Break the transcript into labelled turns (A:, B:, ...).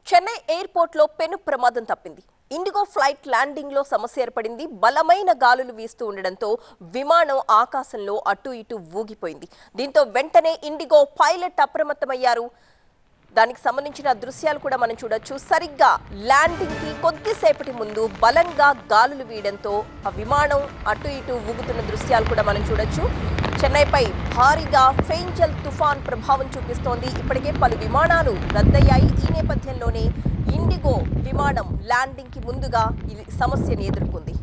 A: Chennai airport లో పెను ప్రమాదం తప్పింది. ఇండిగో ఫ్లైట్ ల్యాండింగ్ లో సమస్య ఏర్పడింది. బలమైన గాలులు వీస్తూ ఉండడంతో విమానం ఆకాశంలో అటు ఇటు ఊగిపోయింది. దీంతో వెంటనే ఇండిగో పైలట్ అప్రమత్తమయ్యారు. దానికి సంబంధించిన దృశ్యాలు కూడా మనం చూడొచ్చు. సరిగ్గా ల్యాండింగ్ కి కొద్దిసేపటి ముందు బలంగా గాలులు వీయడంతో ఆ విమానం అటు ఇటు ఊగుతున్న దృశ్యాలు కూడా మనం చూడొచ్చు. చెన్నైపై భారీగా ఫెంజల్ తుఫాన్ ప్రభావం చూపిస్తోంది. ఇప్పటికే పలు విమానాలు రద్దయ్యాయి. ఈ నేపథ్యంలోనే ఇండిగో విమానం ల్యాండింగ్ కి ముందుగా ఈ సమస్యను ఎదుర్కొంది.